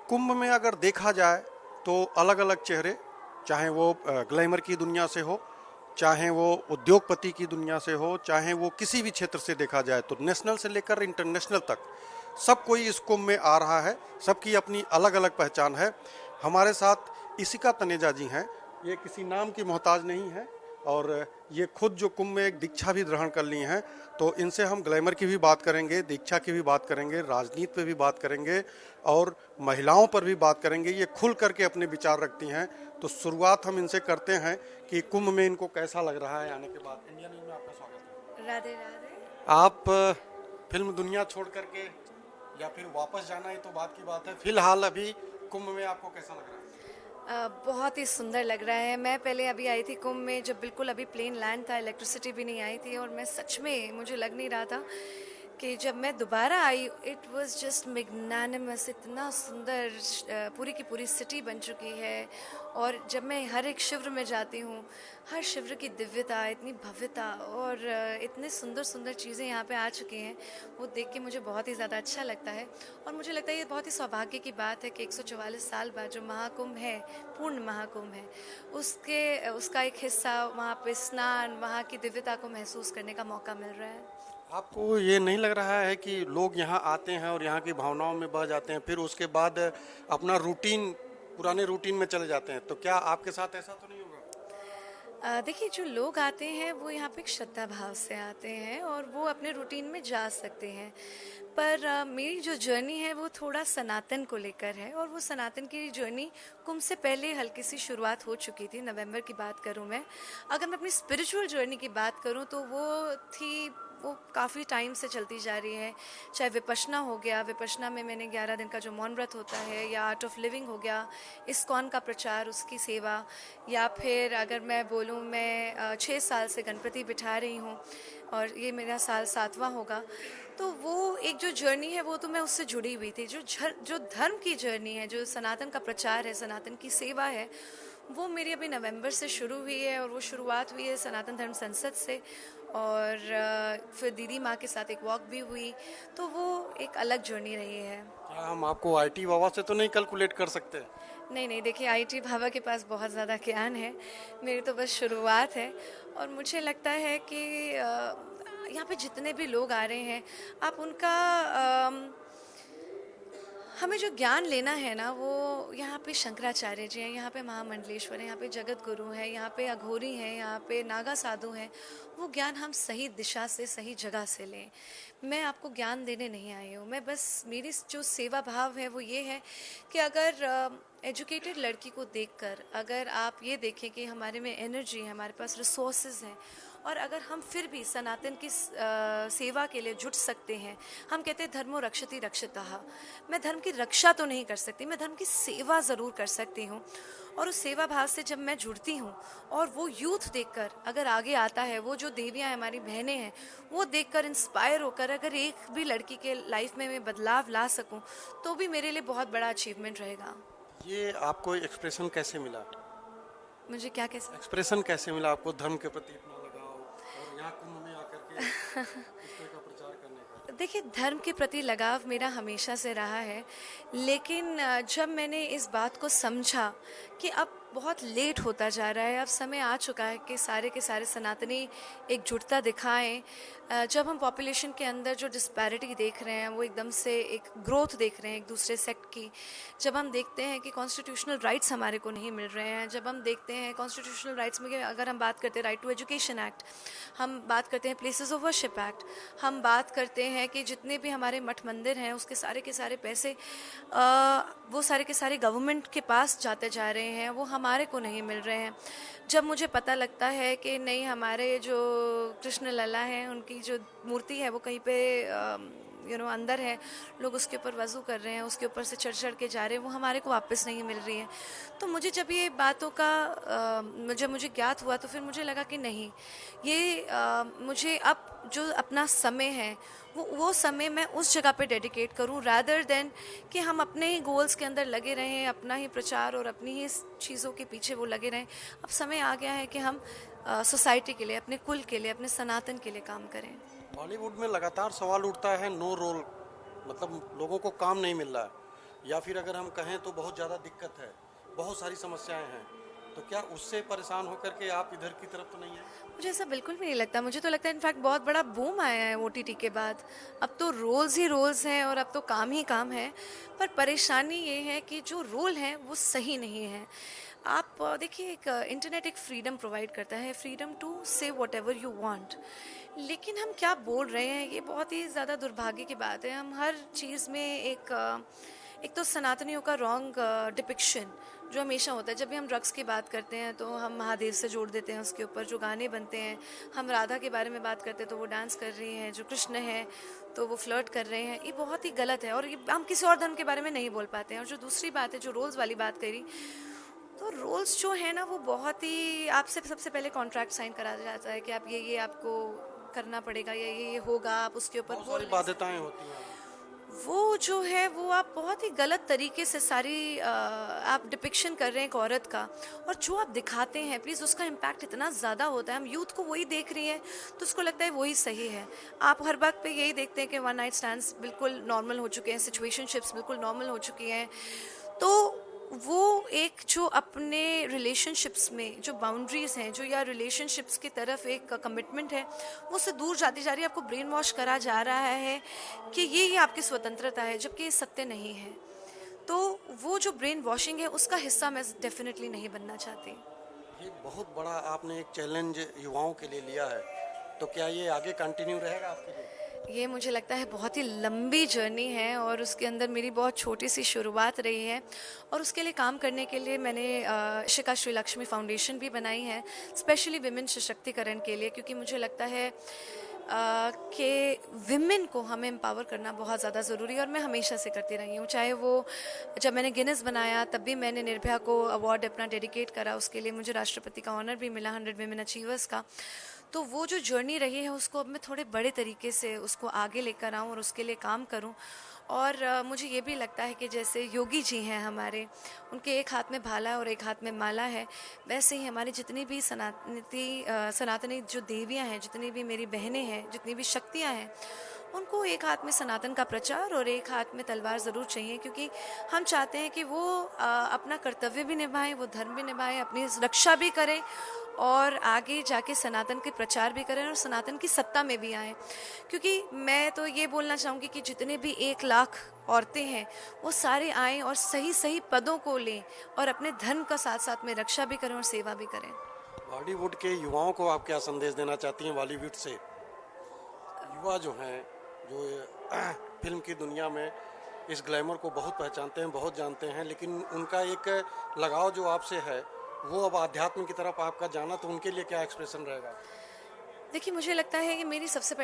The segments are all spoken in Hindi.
कुंभ में अगर देखा जाए तो अलग अलग चेहरे, चाहे वो ग्लैमर की दुनिया से हो, चाहे वो उद्योगपति की दुनिया से हो, चाहे वो किसी भी क्षेत्र से देखा जाए, तो नेशनल से लेकर इंटरनेशनल तक सब कोई इस कुंभ में आ रहा है। सबकी अपनी अलग अलग पहचान है। हमारे साथ इशिका तनेजा जी हैं। ये किसी नाम की मोहताज नहीं है और ये खुद जो कुंभ में एक दीक्षा भी ग्रहण कर ली हैं। तो इनसे हम ग्लैमर की भी बात करेंगे, दीक्षा की भी बात करेंगे, राजनीति पे भी बात करेंगे और महिलाओं पर भी बात करेंगे। ये खुल करके अपने विचार रखती हैं। तो शुरुआत हम इनसे करते हैं कि कुंभ में इनको कैसा लग रहा है आने के बाद। इंडिया न्यूज़ में आपका स्वागत है। राधे राधे। आप फिल्म दुनिया छोड़ करके या फिर वापस जाना है तो बात की बात है, फिलहाल अभी कुंभ में आपको कैसा लग रहा है? बहुत ही सुंदर लग रहा है। मैं पहले अभी आई थी कुंभ में जब बिल्कुल अभी प्लेन लैंड था, इलेक्ट्रिसिटी भी नहीं आई थी और मैं सच में मुझे लग नहीं रहा था कि जब मैं दोबारा आई इट वाज जस्ट मैग्नानिमस। इतना सुंदर पूरी की पूरी सिटी बन चुकी है और जब मैं हर एक शिविर में जाती हूँ, हर शिविर की दिव्यता, इतनी भव्यता और इतने सुंदर सुंदर चीज़ें यहाँ पे आ चुकी हैं, वो देख के मुझे बहुत ही ज़्यादा अच्छा लगता है। और मुझे लगता है ये बहुत ही सौभाग्य की बात है कि 144 साल बाद जो महाकुंभ है, पूर्ण महाकुंभ है, उसका एक हिस्सा वहाँ पे स्नान, वहाँ की दिव्यता को महसूस करने का मौका मिल रहा है। आपको ये नहीं लग रहा है कि लोग यहाँ आते हैं और यहाँ की भावनाओं में बह जाते हैं, फिर उसके बाद अपना रूटीन, पुराने रूटीन में चले जाते हैं? तो क्या आपके साथ ऐसा तो नहीं होगा? देखिए, जो लोग आते हैं वो यहाँ पे एक श्रद्धा भाव से आते हैं और वो अपने रूटीन में जा सकते हैं। पर मेरी जो जर्नी है वो थोड़ा सनातन को लेकर है और वो सनातन की जर्नी कुंभ से पहले हल्की सी शुरुआत हो चुकी थी। नवंबर की बात करूँ मैं, अगर मैं अपनी स्पिरिचुअल जर्नी की बात करूँ तो वो काफ़ी टाइम से चलती जा रही है। चाहे विपश्यना हो गया, विपश्यना में मैंने 11 दिन का जो मौन व्रत होता है, या आर्ट ऑफ लिविंग हो गया, इस्कॉन का प्रचार, उसकी सेवा, या फिर अगर मैं बोलूँ मैं 6 साल से गणपति बिठा रही हूँ और ये मेरा साल 7वां होगा। तो वो एक जो जर्नी है वो तो मैं उससे जुड़ी हुई थी। जो धर्म की जर्नी है, जो सनातन का प्रचार है, सनातन की सेवा है, वो मेरी अभी नवंबर से शुरू हुई है और वो शुरुआत हुई है सनातन धर्म संसद से और फिर दीदी माँ के साथ एक वॉक भी हुई। तो वो एक अलग जर्नी रही है। क्या हम आपको आईटी बाबा से तो नहीं कैलकुलेट कर सकते? नहीं नहीं, देखिए, आईटी बाबा के पास बहुत ज़्यादा ज्ञान है, मेरी तो बस शुरुआत है। और मुझे लगता है कि यहाँ पे जितने भी लोग आ रहे हैं, आप उनका हमें जो ज्ञान लेना है ना, वो यहाँ पे शंकराचार्य जी हैं, यहाँ पे महामंडलेश्वर हैं, यहाँ पे जगत गुरु हैं, यहाँ पे अघोरी हैं, यहाँ पे नागा साधु हैं। वो ज्ञान हम सही दिशा से, सही जगह से लें। मैं आपको ज्ञान देने नहीं आई हूँ। मैं बस, मेरी जो सेवा भाव है वो ये है कि अगर एजुकेटेड लड़की को देखकर अगर आप ये देखें कि हमारे में एनर्जी है, हमारे पास रिसोर्सेज हैं और अगर हम फिर भी सनातन की सेवा के लिए जुट सकते हैं। हम कहते हैं धर्मो रक्षति रक्षितः। मैं धर्म की रक्षा तो नहीं कर सकती, मैं धर्म की सेवा ज़रूर कर सकती हूँ। और उस सेवा भाव से जब मैं जुड़ती हूँ और वो यूथ देखकर अगर आगे आता है, वो जो देवियाँ हमारी बहनें हैं, वो देखकर इंस्पायर होकर अगर एक भी लड़की के लाइफ में मैं बदलाव ला सकूँ, तो भी मेरे लिए बहुत बड़ा अचीवमेंट रहेगा। ये आपको एक्सप्रेशन कैसे मिला? मुझे क्या कैसे एक्सप्रेशन कैसे मिला आपको धर्म के प्रति इतना लगाव और यहाँ कुंभ में आकर के इस तरह का प्रचार करने का? देखिए, धर्म के प्रति लगाव मेरा हमेशा से रहा है, लेकिन जब मैंने इस बात को समझा कि अब बहुत लेट होता जा रहा है, अब समय आ चुका है कि सारे के सारे सनातनी एकजुटता दिखाएं। जब हम पॉपुलेशन के अंदर जो डिस्पैरिटी देख रहे हैं, वो एकदम से एक ग्रोथ देख रहे हैं एक दूसरे सेक्ट की, जब हम देखते हैं कि कॉन्स्टिट्यूशनल राइट्स हमारे को नहीं मिल रहे हैं, जब हम देखते हैं कॉन्स्टिट्यूशनल राइट्स में अगर हम बात करते हैं राइट टू एजुकेशन एक्ट, हम बात करते हैं प्लेसेस ऑफ वर्शिप एक्ट, हम बात करते हैं कि जितने भी हमारे मठ मंदिर हैं उसके सारे के सारे पैसे वो सारे के सारे गवर्नमेंट के पास जाते जा रहे हैं, वो हमारे को नहीं मिल रहे हैं। जब मुझे पता लगता है कि नहीं, हमारे जो कृष्ण लला हैं उनकी जो मूर्ति है वो कहीं पे अंदर है, लोग उसके ऊपर वज़ू कर रहे हैं, उसके ऊपर से चढ़ चढ़ के जा रहे हैं, वो हमारे को वापस नहीं मिल रही है। तो मुझे जब ये बातों का जब मुझे ज्ञात हुआ तो फिर मुझे लगा कि नहीं, ये मुझे अब जो अपना समय है वो समय मैं उस जगह पे डेडिकेट करूं, रादर देन कि हम अपने ही गोल्स के अंदर लगे रहें, अपना ही प्रचार और अपनी ही चीज़ों के पीछे वो लगे रहें। अब समय आ गया है कि हम सोसाइटी के लिए, अपने कुल के लिए, अपने सनातन के लिए काम करें। बॉलीवुड में लगातार सवाल उठता है नो रोल, मतलब लोगों को काम नहीं मिल रहा है। या फिर अगर हम कहें तो बहुत ज़्यादा दिक्कत है, बहुत सारी समस्याएं हैं, तो क्या उससे परेशान होकर के आप इधर की तरफ तो नहीं है? मुझे ऐसा बिल्कुल भी नहीं लगता। मुझे तो लगता है इनफैक्ट बहुत बड़ा बूम आया है ओटीटी के बाद। अब तो रोल्स ही रोल्स हैं और अब तो काम ही काम है। पर परेशानी ये है कि जो रोल हैं वो सही नहीं है। आप देखिए, एक इंटरनेट एक फ्रीडम प्रोवाइड करता है, फ्रीडम टू से वॉट एवर यू वांट। लेकिन हम क्या बोल रहे हैं, ये बहुत ही ज़्यादा दुर्भाग्य की बात है। हम हर चीज़ में एक तो सनातनियों का रॉन्ग डिपिक्शन जो हमेशा होता है। जब भी हम ड्रग्स की बात करते हैं तो हम महादेव से जोड़ देते हैं उसके ऊपर। जो गाने बनते हैं, हम राधा के बारे में बात करते हैं तो वो डांस कर रही हैं, जो कृष्ण है तो वो फ्लर्ट कर रहे हैं। ये बहुत ही गलत है और ये हम किसी और धर्म के बारे में नहीं बोल पाते हैं। और जो दूसरी बात है, जो रोल्स वाली बात करी, तो रोल्स जो है ना वो बहुत ही, आपसे सबसे पहले कॉन्ट्रैक्ट साइन करा जाता है कि आप ये आपको करना पड़ेगा, ये होगा, आप उसके ऊपर बहुत सारी बाध्यताएं होती हैं। वो जो है वो आप बहुत ही गलत तरीके से सारी आप डिपिक्शन कर रहे हैं एक औरत का। और जो आप दिखाते हैं प्लीज़, उसका इम्पैक्ट इतना ज़्यादा होता है। हम यूथ को वही देख रही है तो उसको लगता है वही सही है। आप हर बात पे यही देखते हैं कि वन नाइट स्टैंड्स बिल्कुल नॉर्मल हो चुके हैं, सिचुएशनशिप्स बिल्कुल नॉर्मल हो चुकी हैं। तो वो एक जो अपने रिलेशनशिप्स में जो बाउंड्रीज हैं, जो या रिलेशनशिप्स की तरफ एक कमिटमेंट है, वो उससे दूर जाती जा रही है। आपको ब्रेन वॉश करा जा रहा है कि ये आपकी स्वतंत्रता है, जबकि ये सत्य नहीं है। तो वो जो ब्रेन वॉशिंग है उसका हिस्सा मैं डेफिनेटली नहीं बनना चाहती। ये बहुत बड़ा आपने एक चैलेंज युवाओं के लिए लिया है, तो क्या ये आगे कंटिन्यू रहेगा आपके लिए? ये मुझे लगता है बहुत ही लंबी जर्नी है और उसके अंदर मेरी बहुत छोटी सी शुरुआत रही है। और उसके लिए काम करने के लिए मैंने शिखा श्री लक्ष्मी फाउंडेशन भी बनाई है, स्पेशली विमेन सशक्तिकरण के लिए। क्योंकि मुझे लगता है कि विमेन को हमें एम्पावर करना बहुत ज़्यादा ज़रूरी है। और मैं हमेशा से करती रही हूँ, चाहे वो जब मैंने गिनेस बनाया तब भी मैंने निर्भया को अवार्ड अपना डेडिकेट करा। उसके लिए मुझे राष्ट्रपति का ऑनर भी मिला 100 विमेन अचीवर्स का। तो वो जो जर्नी रही है उसको अब मैं थोड़े बड़े तरीके से उसको आगे लेकर आऊँ और उसके लिए काम करूँ। और मुझे ये भी लगता है कि जैसे योगी जी हैं हमारे, उनके एक हाथ में भाला है और एक हाथ में माला है, वैसे ही हमारी जितनी भी सनातनी जो देवियां हैं, जितनी भी मेरी बहनें हैं, जितनी भी शक्तियां हैं, उनको एक हाथ में सनातन का प्रचार और एक हाथ में तलवार ज़रूर चाहिए। क्योंकि हम चाहते हैं कि वो अपना कर्तव्य भी निभाएं, वो धर्म भी निभाएं, अपनी रक्षा भी करें और आगे जाके सनातन के प्रचार भी करें और सनातन की सत्ता में भी आएँ। क्योंकि मैं तो ये बोलना चाहूँगी कि जितने भी 1 लाख औरतें हैं वो सारे आएँ और सही सही पदों को लें और अपने धर्म का साथ साथ में रक्षा भी करें और सेवा भी करें। बॉलीवुड के युवाओं को आप क्या संदेश देना चाहती हैं? बॉलीवुड से युवा जो हैं, जो फिल्म की दुनिया में इस ग्लैमर को बहुत पहचानते हैं, बहुत जानते हैं, लेकिन उनका एक लगाव जो आपसे है वो अब आध्यात्म की तरफ आपका जाना, तो उनके लिए क्या एक्सप्रेशन रहेगा? देखिए, मुझे लगता है कि मेरी सबसे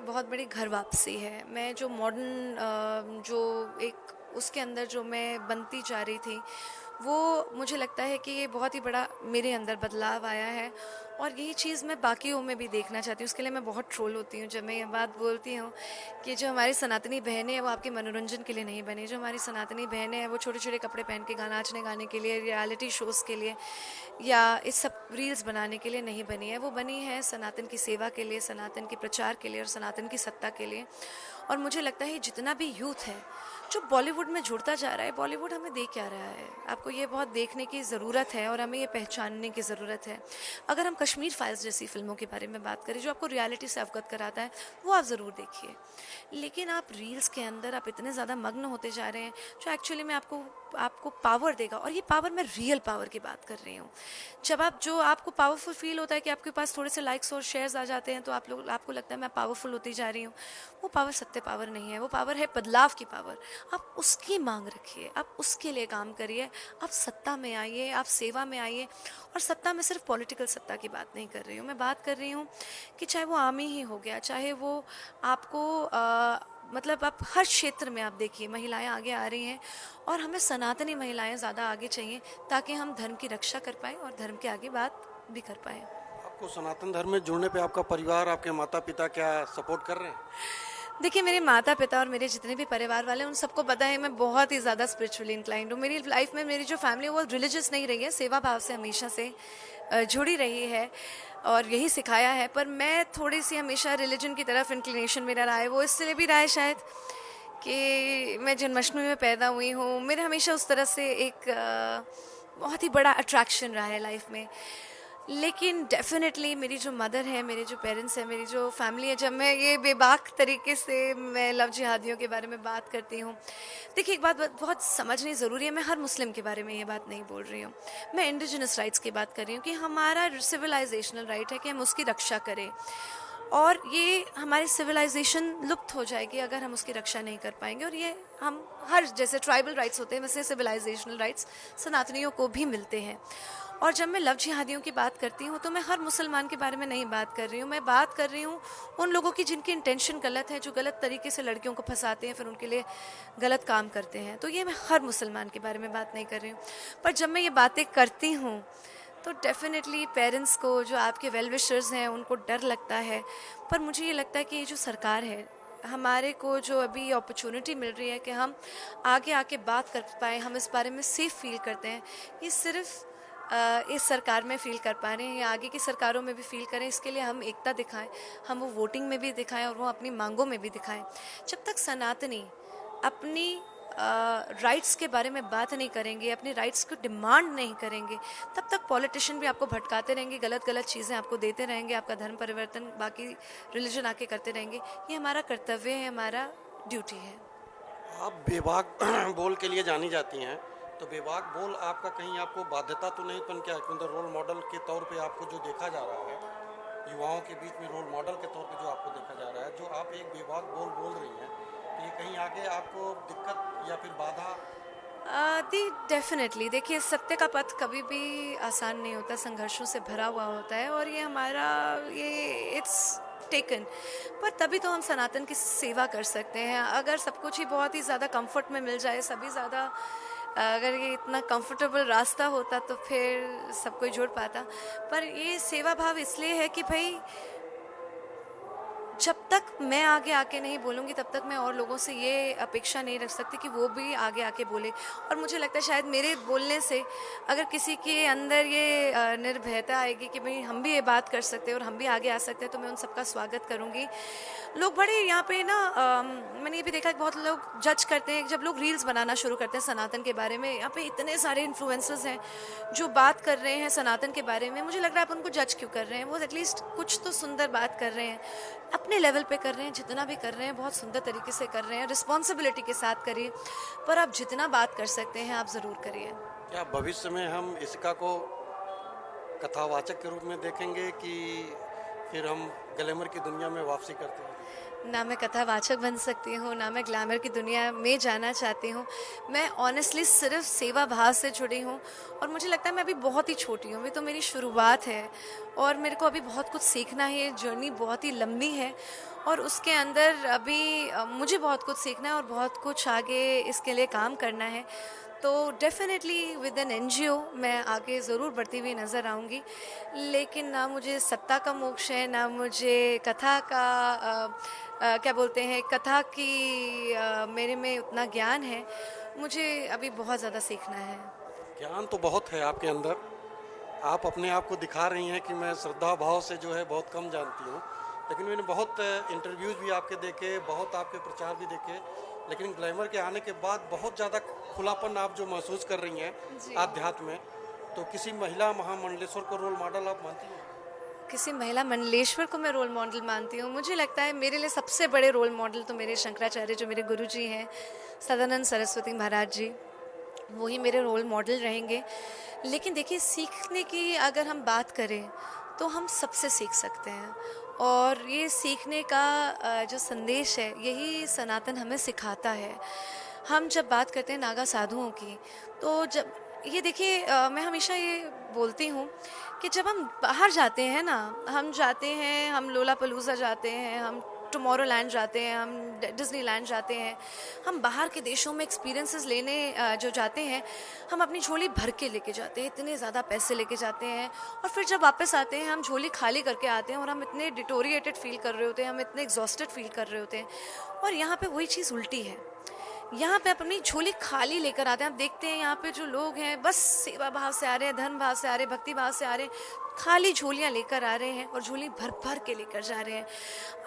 बहुत बड़ी घर वापसी है। मैं जो मॉडर्न जो एक उसके अंदर जो मैं बनती जा रही थी, वो मुझे लगता है कि ये बहुत ही बड़ा मेरे अंदर बदलाव आया है। और यही चीज़ मैं बाकियों में भी देखना चाहती हूँ। उसके लिए मैं बहुत ट्रोल होती हूँ जब मैं ये बात बोलती हूँ कि जो हमारी सनातनी बहनें हैं वो आपके मनोरंजन के लिए नहीं बनी। जो हमारी सनातनी बहनें हैं वो छोटे छोटे कपड़े पहन के नाचने गाने के लिए, रियलिटी शोज़ के लिए या इस सब रील्स बनाने के लिए नहीं बनी है। वो बनी है सनातन की सेवा के लिए, सनातन के प्रचार के लिए और सनातन की सत्ता के लिए। और मुझे लगता है जितना भी यूथ है जो बॉलीवुड में जुड़ता जा रहा है, बॉलीवुड हमें दे क्या रहा है, आपको ये बहुत देखने की ज़रूरत है और हमें ये पहचानने की ज़रूरत है। अगर हम कश्मीर फाइल्स जैसी फिल्मों के बारे में बात करें जो आपको रियलिटी से अवगत कराता है, वो आप ज़रूर देखिए। लेकिन आप रील्स के अंदर आप इतने ज़्यादा मग्न होते जा रहे हैं जो एक्चुअली में आपको पावर देगा। और ये पावर, मैं रियल पावर की बात कर रही हूँ। जब आपको पावरफुल फील होता है कि आपके पास थोड़े से लाइक्स और शेयर्स आ जाते हैं तो आपको लगता है मैं पावरफुल होती जा रही हूँ। वो पावर सत्य पावर नहीं है, वो पावर है बदलाव की पावर। आप उसकी मांग रखिए, आप उसके लिए काम करिए, आप सत्ता में आइए, आप सेवा में आइए। और सत्ता में सिर्फ पॉलिटिकल सत्ता की बात नहीं कर रही हूँ, मैं बात कर रही हूँ कि चाहे वो आर्मी ही हो गया, चाहे वो आपको मतलब आप हर क्षेत्र में आप देखिए महिलाएं आगे आ रही हैं। और हमें सनातनी महिलाएं ज़्यादा आगे चाहिए ताकि हम धर्म की रक्षा कर पाएँ और धर्म के आगे बात भी कर पाएँ। आपको सनातन धर्म में जुड़ने पे आपका परिवार, आपके माता पिता क्या सपोर्ट कर रहे हैं? देखिए, मेरे माता पिता और मेरे जितने भी परिवार वाले हैं उन सबको पता है मैं बहुत ही ज़्यादा स्पिरिचुअली इंक्लाइंड हूँ। मेरी लाइफ में मेरी जो फैमिली है वो रिलीजियस नहीं रही है, सेवा भाव से हमेशा से जुड़ी रही है और यही सिखाया है। पर मैं थोड़ी सी हमेशा रिलीजन की तरफ इंक्लिनेशन मेरा रहा है। वो इसलिए भी रहा है शायद कि मैं जन्माष्टमी में पैदा हुई हूँ, मेरे हमेशा उस तरह से एक बहुत ही बड़ा अट्रैक्शन रहा है लाइफ में। लेकिन डेफिनेटली मेरी जो मदर है, मेरे जो पेरेंट्स हैं, मेरी जो फैमिली है, जब मैं ये बेबाक तरीके से मैं लव जिहादियों के बारे में बात करती हूँ, देखिए एक बात बहुत समझनी ज़रूरी है, मैं हर मुस्लिम के बारे में ये बात नहीं बोल रही हूँ, मैं इंडिजिनस राइट्स की बात कर रही हूँ कि हमारा सिविलाइजेशनल राइट है कि हम उसकी रक्षा करें। और ये हमारी सिविलाइजेशन लुप्त हो जाएगी अगर हम उसकी रक्षा नहीं कर पाएंगे। और ये हम हर, जैसे ट्राइबल राइट्स होते हैं वैसे सिविलाइजेशनल राइट्स सनातनियों को भी मिलते हैं। और जब मैं लव जिहादियों की बात करती हूँ तो मैं हर मुसलमान के बारे में नहीं बात कर रही हूँ, मैं बात कर रही हूँ उन लोगों की जिनकी इंटेंशन गलत है, जो गलत तरीके से लड़कियों को फंसाते हैं, फिर उनके लिए गलत काम करते हैं। तो ये मैं हर मुसलमान के बारे में बात नहीं कर रही हूँ। पर जब मैं ये बातें करती हूँ तो डेफिनेटली पेरेंट्स को, जो आपके वेल विशर्स हैं, उनको डर लगता है। पर मुझे ये लगता है कि ये जो सरकार है, हमारे को जो अभी अपॉर्चुनिटी मिल रही है कि हम आगे आके बात कर पाएँ, हम इस बारे में सेफ फील करते हैं, ये सिर्फ इस सरकार में फील कर पा रहे हैं या आगे की सरकारों में भी फील करें। इसके लिए हम एकता दिखाएं, हम वो वोटिंग में भी दिखाएं और वो अपनी मांगों में भी दिखाएं। जब तक सनातनी अपनी राइट्स के बारे में बात नहीं करेंगे, अपने राइट्स को डिमांड नहीं करेंगे, तब तक पॉलिटिशियन भी आपको भटकाते रहेंगे, गलत गलत चीज़ें आपको देते रहेंगे, आपका धर्म परिवर्तन बाकी रिलीजन आके करते रहेंगे। ये हमारा कर्तव्य है, हमारा ड्यूटी है। आप बेबाक बोल के लिए जानी जाती हैं, तो बेबाक बोल आपका कहीं आपको बाध्यता तो नहीं बन क्या, क्योंकि रोल मॉडल के तौर पे आपको जो देखा जा रहा है, युवाओं के बीच में रोल मॉडल के तौर पे जो आपको देखा जा रहा है, जो आप एक बेबाक बोल बोल रही हैं, तो ये कहीं आगे आपको दिक्कत या फिर बाधा? डेफिनेटली देखिए, सत्य का पथ कभी भी आसान नहीं होता, संघर्षों से भरा हुआ होता है। और ये हमारा इट्स टेकन, पर तभी तो हम सनातन की सेवा कर सकते हैं। अगर सब कुछ ही बहुत ही ज़्यादा कंफर्ट में मिल जाए, सभी ज़्यादा, अगर ये इतना कंफर्टेबल रास्ता होता तो फिर सब कोई जुड़ पाता। पर ये सेवा भाव इसलिए है कि भाई जब तक मैं आगे आके नहीं बोलूँगी तब तक मैं और लोगों से ये अपेक्षा नहीं रख सकती कि वो भी आगे आके बोले। और मुझे लगता है शायद मेरे बोलने से अगर किसी के अंदर ये निर्भयता आएगी कि भाई हम भी ये बात कर सकते हैं और हम भी आगे आ सकते हैं, तो मैं उन सबका स्वागत करूँगी। लोग बड़े यहाँ पे ना, मैंने ये भी देखा कि बहुत लोग जज करते हैं जब लोग रील्स बनाना शुरू करते हैं सनातन के बारे में। यहाँ पे इतने सारे इन्फ्लुएंसर्स हैं जो बात कर रहे हैं सनातन के बारे में, मुझे लग रहा है आप उनको जज क्यों कर रहे हैं? वो एटलीस्ट कुछ तो सुंदर बात कर रहे हैं, अपने लेवल पे कर रहे हैं, जितना भी कर रहे हैं बहुत सुंदर तरीके से कर रहे हैं, रिस्पॉन्सिबिलिटी के साथ करिए। पर आप जितना बात कर सकते हैं आप ज़रूर करिए। क्या भविष्य में हम इसका को कथावाचक के रूप में देखेंगे कि फिर हम ग्लैमर की दुनिया में वापसी करते हैं? ना मैं कथावाचक बन सकती हूँ, ना मैं ग्लैमर की दुनिया में जाना चाहती हूँ। मैं ऑनेस्टली सिर्फ सेवा भाव से जुड़ी हूँ और मुझे लगता है मैं अभी बहुत ही छोटी हूँ, अभी तो मेरी शुरुआत है और मेरे को अभी बहुत कुछ सीखना है। जर्नी बहुत ही लंबी है और उसके अंदर अभी मुझे बहुत कुछ सीखना है और बहुत कुछ आगे इसके लिए काम करना है। तो डेफिनेटली विद एन एनजीओ मैं आगे ज़रूर बढ़ती हुई नज़र आऊँगी, लेकिन ना मुझे सत्ता का मोक्ष है, ना मुझे कथा का क्या बोलते हैं, कथा की मेरे में उतना ज्ञान है। मुझे अभी बहुत ज़्यादा सीखना है। ज्ञान तो बहुत है आपके अंदर, आप अपने आप को दिखा रही हैं कि मैं श्रद्धा भाव से जो है बहुत कम जानती हूँ, लेकिन मैंने बहुत इंटरव्यूज़ भी आपके देखे, बहुत आपके प्रचार भी देखे, लेकिन ग्लैमर के आने के बाद बहुत ज़्यादा खुलापन आप जो महसूस कर रही हैं आध्यात्म में, तो किसी महिला महामंडलेश्वर को रोल मॉडल आप मानती हैं? किसी महिला मंडलेश्वर को मैं रोल मॉडल मानती हूँ। मुझे लगता है मेरे लिए सबसे बड़े रोल मॉडल तो मेरे शंकराचार्य, जो मेरे गुरु जी हैं, सदानंद सरस्वती महाराज जी, वही मेरे रोल मॉडल रहेंगे। लेकिन देखिए, सीखने की अगर हम बात करें तो हम सबसे सीख सकते हैं और ये सीखने का जो संदेश है यही सनातन हमें सिखाता है। हम जब बात करते हैं नागा साधुओं की, तो जब ये देखिए, मैं हमेशा ये बोलती हूँ कि जब हम बाहर जाते हैं ना, हम जाते हैं, हम लोलापलूज़ा जाते हैं, हम टुमारो लैंड जाते हैं, हम डिज्नी लैंड जाते हैं, हम बाहर के देशों में एक्सपीरियंसेस लेने जो जाते हैं, हम अपनी झोली भर के लेके जाते हैं, इतने ज़्यादा पैसे लेके जाते हैं और फिर जब वापस आते हैं हम झोली खाली करके आते हैं और हम इतने डिटोरिएटेड फील कर रहे होते हैं, हम इतने एग्जॉस्टेड फील कर रहे होते हैं। और यहाँ पे वही चीज़ उल्टी है यहाँ पे आप अपनी झोली खाली लेकर आते हैं। आप देखते हैं यहाँ पे जो लोग हैं बस सेवा भाव से आ रहे हैं, धर्म भाव से आ रहे हैं, भक्ति भाव से आ रहे हैं, खाली झोलियाँ लेकर आ रहे हैं और झोली भर भर के लेकर जा रहे हैं।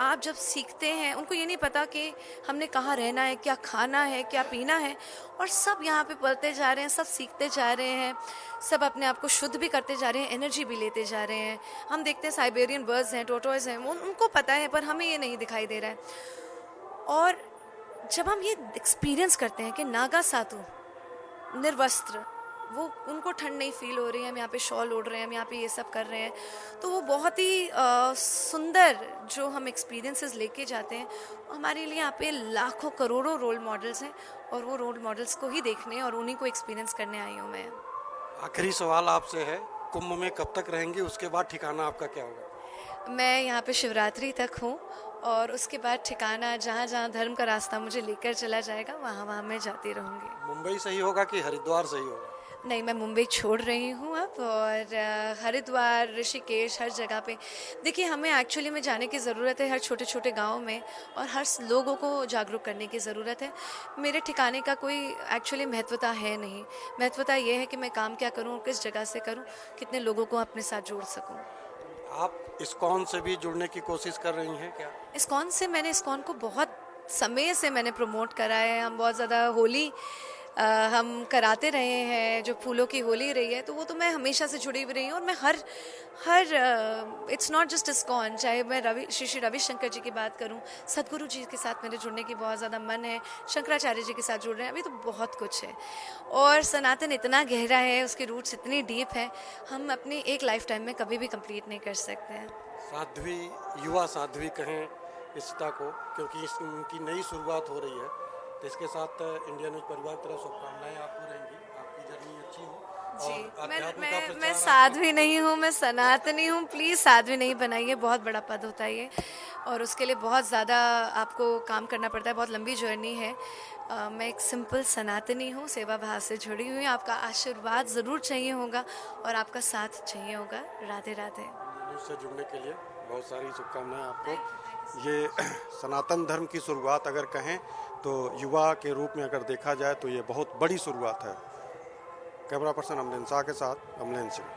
आप जब सीखते हैं, उनको ये नहीं पता कि हमने कहाँ रहना है, क्या खाना है, क्या पीना है, और सब यहाँ पे पढ़ते जा रहे हैं, सब सीखते जा रहे हैं, सब अपने आप को शुद्ध भी करते जा रहे हैं, एनर्जी भी लेते जा रहे हैं। हम देखते हैं साइबेरियन बर्ड्स हैं, टोटोइज हैं, उनको पता है पर हमें ये नहीं दिखाई दे रहा है। और जब हम ये एक्सपीरियंस करते हैं कि नागा साधु निर्वस्त्र, वो उनको ठंड नहीं फील हो रही है, हम यहाँ पे शॉल ओढ़ रहे हैं, हम यहाँ पे ये सब कर रहे हैं, तो वो बहुत ही सुंदर जो हम एक्सपीरियंसेस लेके जाते हैं, हमारे लिए यहाँ पे लाखों करोड़ों रोल मॉडल्स हैं, और वो रोल मॉडल्स को ही देखने और उन्हीं को एक्सपीरियंस करने आई हूँ मैं। आखिरी सवाल आपसे है, कुंभ में कब तक रहेंगे, उसके बाद ठिकाना आपका क्या होगा? मैं यहाँ पे शिवरात्रि तक हूँ, और उसके बाद ठिकाना जहाँ जहाँ धर्म का रास्ता मुझे लेकर चला जाएगा वहाँ वहाँ मैं जाती रहूँगी। मुंबई सही होगा कि हरिद्वार सही होगा? नहीं, मैं मुंबई छोड़ रही हूँ अब, और हरिद्वार, ऋषिकेश, हर जगह पे देखिए हमें एक्चुअली में जाने की ज़रूरत है, हर छोटे छोटे गाँव में, और हर लोगों को जागरूक करने की ज़रूरत है। मेरे ठिकाने का कोई एक्चुअली महत्वता है नहीं, महत्वता ये है कि मैं काम क्या करूँ, किस जगह से करूँ, कितने लोगों को अपने साथ जोड़ सकूँ। आप इस्कॉन से भी जुड़ने की कोशिश कर रही हैं क्या? इस्कॉन से मैंने इस्कॉन को बहुत समय से मैंने प्रमोट करा है। हम बहुत ज़्यादा होली हम कराते रहे हैं, जो फूलों की होली रही है, तो वो तो मैं हमेशा से जुड़ी हुई रही हूँ। और मैं हर इट्स नॉट जस्ट इस्कॉन, चाहे मैं श्री श्री रविशंकर जी की बात करूँ, सदगुरु जी के साथ मेरे जुड़ने की बहुत ज़्यादा मन है, शंकराचार्य जी के साथ जुड़ रहे हैं, अभी तो बहुत कुछ है। और सनातन इतना गहरा है, उसकी रूट्स इतनी डीप है, हम अपनी एक लाइफ टाइम में कभी भी कंप्लीट नहीं कर सकते हैं। साध्वी, युवा साध्वी कहें इशिता को, क्योंकि इनकी नई शुरुआत हो रही है, तो इसके साथ इंडिया न्यूज़ परिवार की तरफ शुभकामनाएं आपको रहेंगी, आपकी जर्नी अच्छी हो। जी, मैं साध्वी नहीं हूँ, मैं सनातनी हूँ। प्लीज़ साध्वी नहीं बनाइए, बहुत बड़ा पद होता है ये, और उसके लिए बहुत ज़्यादा आपको काम करना पड़ता है, बहुत लंबी जर्नी है। मैं एक सिंपल सनातनी हूँ, सेवा भाव से जुड़ी हुई हूँ। आपका आशीर्वाद ज़रूर चाहिए होगा और आपका साथ चाहिए होगा। राधे राधे। न्यूज़ से जुड़ने के लिए बहुत सारी शुभकामनाएं आपको। ये सनातन धर्म की शुरुआत अगर कहें तो युवा के रूप में अगर देखा जाए तो ये बहुत बड़ी शुरुआत है। कैमरा पर्सन अमलेन शाह के साथ अमलेन सिंह।